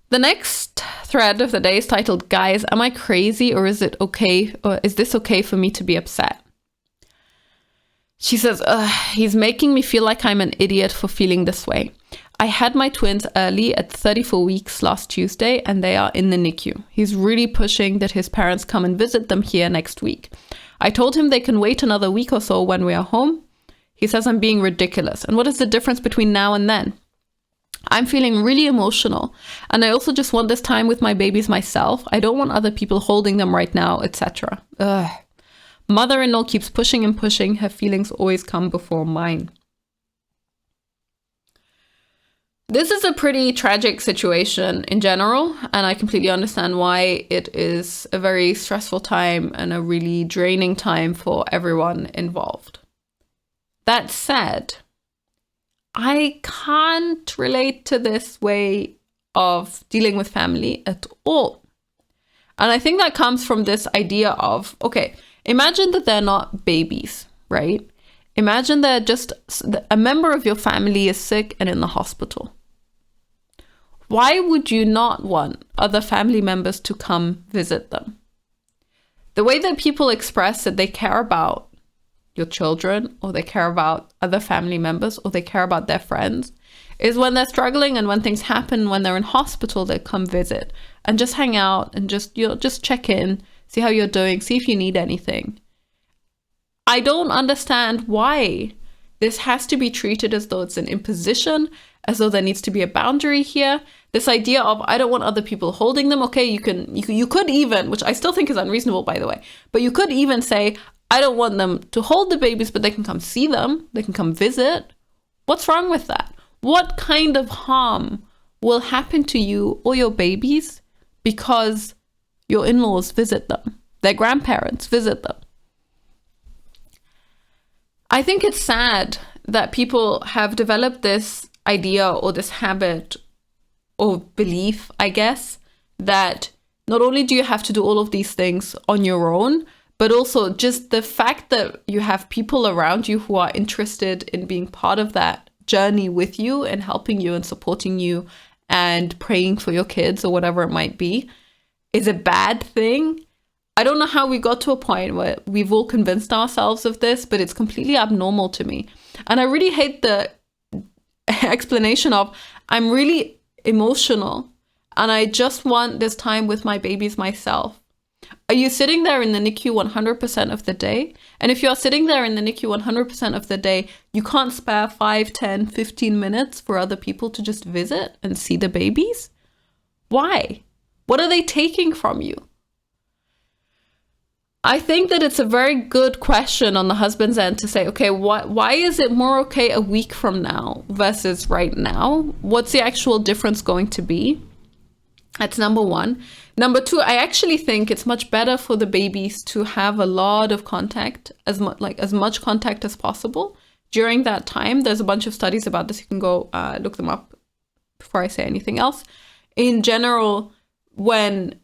The next thread of the day is titled, Guys, am I crazy or is it okay? Or is this okay for me to be upset? She says, he's making me feel like I'm an idiot for feeling this way. I had my twins early at 34 weeks last Tuesday and they are in the NICU. He's really pushing that his parents come and visit them here next week. I told him they can wait another week or so when we are home. He says I'm being ridiculous. And what is the difference between now and then? I'm feeling really emotional. And I also just want this time with my babies myself. I don't want other people holding them right now, etc. Mother-in-law keeps pushing and pushing. Her feelings always come before mine. This is a pretty tragic situation in general, and I completely understand why it is a very stressful time and a really draining time for everyone involved. That said, I can't relate to this way of dealing with family at all. And I think that comes from this idea of, okay, imagine that they're not babies, right? Imagine that just a member of your family is sick and in the hospital. Why would you not want other family members to come visit them? The way that people express that they care about your children, or they care about other family members, or they care about their friends, is when they're struggling and when things happen, when they're in hospital, they come visit and just hang out and just check in, see how you're doing, see if you need anything. I don't understand why this has to be treated as though it's an imposition, as though there needs to be a boundary here. This idea of, I don't want other people holding them. Okay, you could even, which I still think is unreasonable, by the way, but you could even say, I don't want them to hold the babies, but they can come see them. They can come visit. What's wrong with that? What kind of harm will happen to you or your babies because your in-laws visit them, their grandparents visit them? I think it's sad that people have developed this idea or this habit or belief, I guess, that not only do you have to do all of these things on your own, but also just the fact that you have people around you who are interested in being part of that journey with you and helping you and supporting you and praying for your kids or whatever it might be is a bad thing. I don't know how we got to a point where we've all convinced ourselves of this, but it's completely abnormal to me. And I really hate the explanation of, I'm really emotional and I just want this time with my babies myself. Are you sitting there in the NICU 100% of the day? And if you're sitting there in the NICU 100% of the day, you can't spare 5, 10, 15 minutes for other people to just visit and see the babies? Why? What are they taking from you? I think that it's a very good question on the husband's end to say, okay, why is it more okay a week from now versus right now? What's the actual difference going to be? That's number one. Number two, I actually think it's much better for the babies to have a lot of contact, as much contact as possible during that time. There's a bunch of studies about this. You can go look them up before I say anything else. In general, when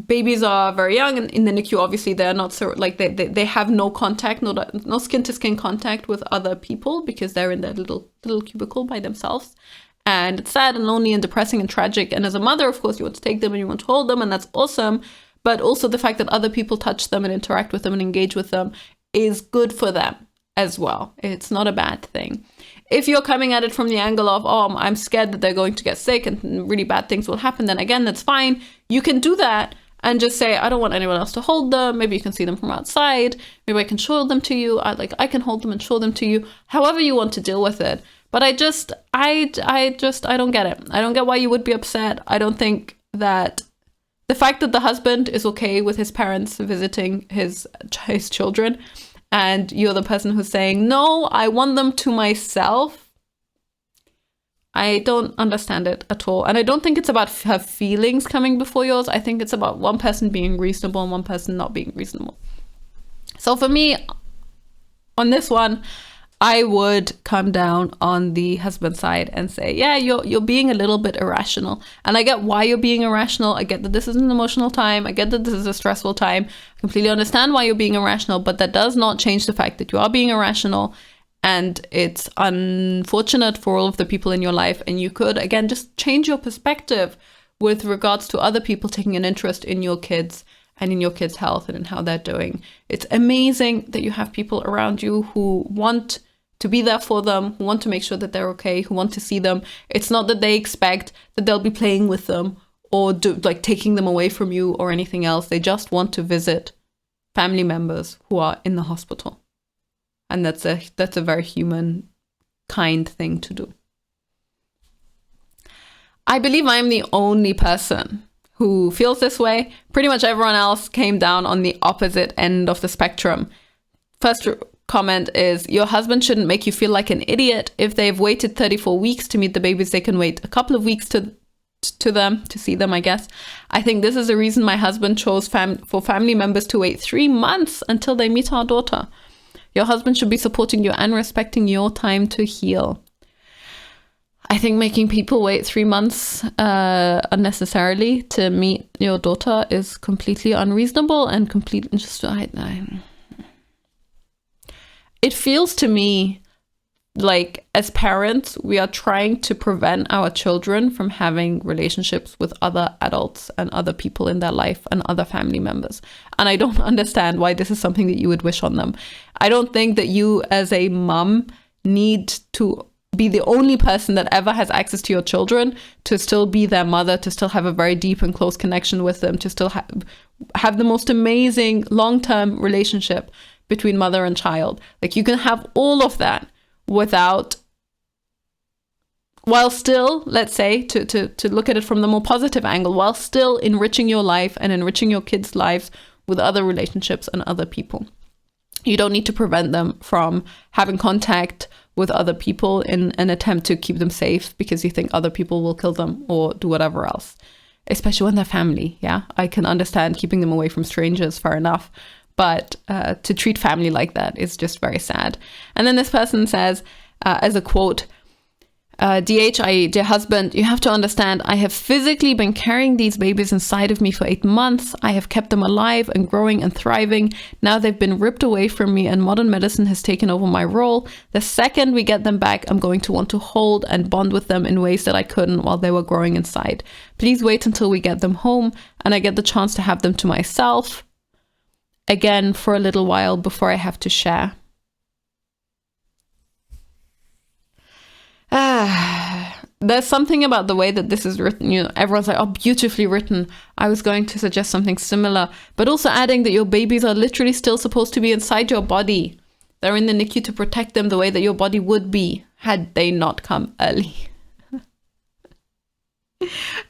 babies are very young and in the NICU, obviously they're not so they have no contact, no skin to skin contact with other people because they're in their little cubicle by themselves. And it's sad and lonely and depressing and tragic. And as a mother, of course, you want to take them and you want to hold them, and that's awesome. But also the fact that other people touch them and interact with them and engage with them is good for them as well. It's not a bad thing. If you're coming at it from the angle of, oh, I'm scared that they're going to get sick and really bad things will happen, then again, that's fine. You can do that and just say, I don't want anyone else to hold them. Maybe you can see them from outside. Maybe I can show them to you. I can hold them and show them to you. However you want to deal with it. But I don't get it. I don't get why you would be upset. I don't think that the fact that the husband is okay with his parents visiting his children and you're the person who's saying, no, I want them to myself. I don't understand it at all. And I don't think it's about her feelings coming before yours. I think it's about one person being reasonable and one person not being reasonable. So for me, on this one, I would come down on the husband side and say, yeah, you're being a little bit irrational. And I get why you're being irrational. I get that this is an emotional time. I get that this is a stressful time. I completely understand why you're being irrational, but that does not change the fact that you are being irrational. And it's unfortunate for all of the people in your life. And you could, again, just change your perspective with regards to other people taking an interest in your kids and in your kids' health and in how they're doing. It's amazing that you have people around you who want to be there for them, who want to make sure that they're okay, who want to see them. It's not that they expect that they'll be playing with them or taking them away from you or anything else. They just want to visit family members who are in the hospital. And that's a very human, kind thing to do. I believe I'm the only person who feels this way. Pretty much everyone else came down on the opposite end of the spectrum. First comment is, your husband shouldn't make you feel like an idiot. If they've waited 34 weeks to meet the babies, they can wait a couple of weeks to see them, I guess. I think this is the reason my husband chose for family members to wait 3 months until they meet our daughter. Your husband should be supporting you and respecting your time to heal. I think making people wait 3 months unnecessarily to meet your daughter is completely unreasonable and completely just... It feels to me like, as parents, we are trying to prevent our children from having relationships with other adults and other people in their life and other family members. And I don't understand why this is something that you would wish on them. I don't think that you as a mom need to be the only person that ever has access to your children, to still be their mother, to still have a very deep and close connection with them, to still have the most amazing long-term relationship between mother and child. Like, you can have all of that while still, let's say, to look at it from the more positive angle, while still enriching your life and enriching your kids' lives with other relationships and other people. You don't need to prevent them from having contact with other people in an attempt to keep them safe because you think other people will kill them or do whatever else, especially when they're family. Yeah, I can understand keeping them away from strangers, fair enough. But to treat family like that is just very sad. And then this person says, as a quote, dear husband, you have to understand, I have physically been carrying these babies inside of me for 8 months. I have kept them alive and growing and thriving. Now they've been ripped away from me and modern medicine has taken over my role. The second we get them back, I'm going to want to hold and bond with them in ways that I couldn't while they were growing inside. Please wait until we get them home and I get the chance to have them to myself again for a little while before I have to share. There's something about the way that this is written, you know, everyone's like, oh, beautifully written. I was going to suggest something similar, but also adding that your babies are literally still supposed to be inside your body. They're in the NICU to protect them the way that your body would be had they not come early.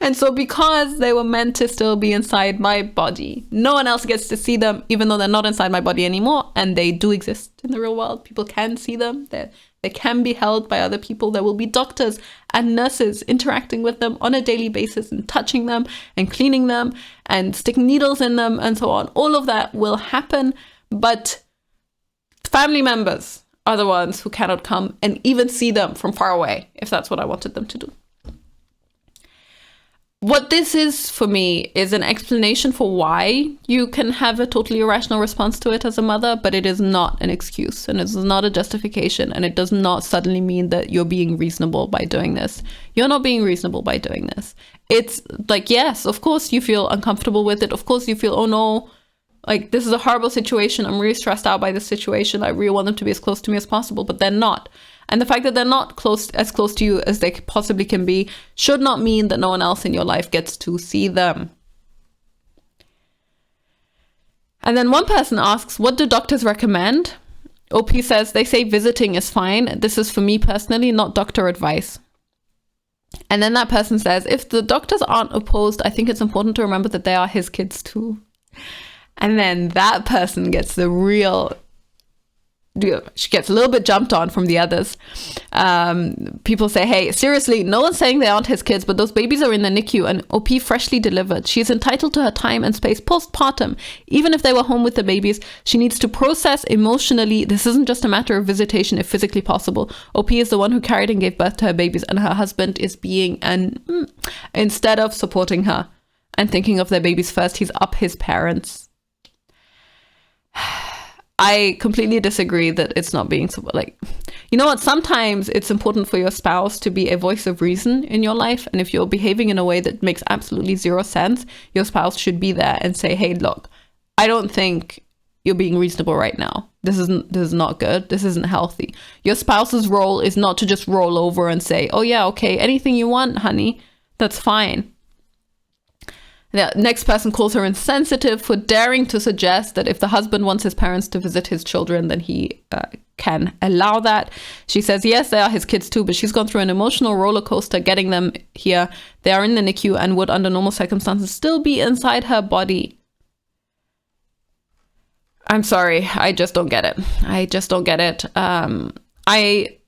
And so because they were meant to still be inside my body, no one else gets to see them, even though they're not inside my body anymore, and they do exist in the real world. People can see them. They can be held by other people. There will be doctors and nurses interacting with them on a daily basis and touching them and cleaning them and sticking needles in them and so on. All of that will happen, but family members are the ones who cannot come and even see them from far away, if that's what I wanted them to do. What this is for me is an explanation for why you can have a totally irrational response to it as a mother, but it is not an excuse and it's not a justification, and it does not suddenly mean that you're being reasonable by doing this. You're not being reasonable by doing this. It's like, yes, of course you feel uncomfortable with it. Of course you feel, oh no, like this is a horrible situation. I'm really stressed out by this situation. I really want them to be as close to me as possible, but they're not. And the fact that they're not as close to you as they possibly can be should not mean that no one else in your life gets to see them. And then one person asks, what do doctors recommend? OP says, they say visiting is fine. This is for me personally, not doctor advice. And then that person says, if the doctors aren't opposed, I think it's important to remember that they are his kids too. And then that person gets the real... she gets a little bit jumped on from the others. People say, hey, seriously, no one's saying they aren't his kids, but those babies are in the NICU and OP freshly delivered. She's entitled to her time and space postpartum. Even if they were home with the babies, she needs to process emotionally. This isn't just a matter of visitation if physically possible. OP is the one who carried and gave birth to her babies, and her husband is being instead of supporting her and thinking of their babies first, he's up his parents. I completely disagree that it's not being like, you know what? Sometimes it's important for your spouse to be a voice of reason in your life. And if you're behaving in a way that makes absolutely zero sense, your spouse should be there and say, hey, look, I don't think you're being reasonable right now. This is not good. This isn't healthy. Your spouse's role is not to just roll over and say, oh yeah, okay, anything you want, honey, that's fine. The next person calls her insensitive for daring to suggest that if the husband wants his parents to visit his children, then he can allow that. She says, yes, they are his kids too, but she's gone through an emotional roller coaster getting them here. They are in the NICU and would, under normal circumstances, still be inside her body. I'm sorry. I just don't get it. I just don't get it. I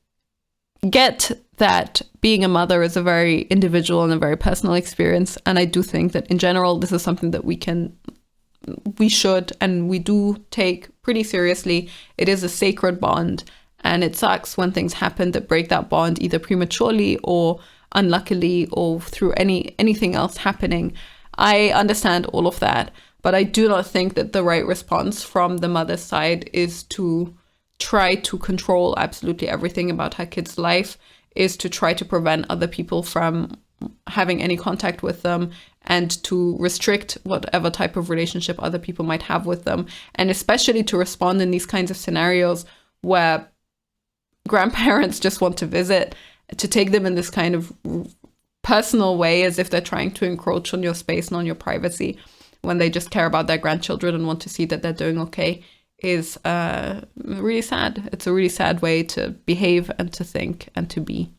get that being a mother is a very individual and a very personal experience. And I do think that in general, this is something that we should, and we do take pretty seriously. It is a sacred bond, and it sucks when things happen that break that bond, either prematurely or unluckily or through anything else happening. I understand all of that, but I do not think that the right response from the mother's side is to try to control absolutely everything about her kid's life, is to try to prevent other people from having any contact with them, and to restrict whatever type of relationship other people might have with them. And especially to respond in these kinds of scenarios where grandparents just want to visit, to take them in this kind of personal way as if they're trying to encroach on your space and on your privacy, when they just care about their grandchildren and want to see that they're doing okay, is really sad. It's a really sad way to behave and to think and to be.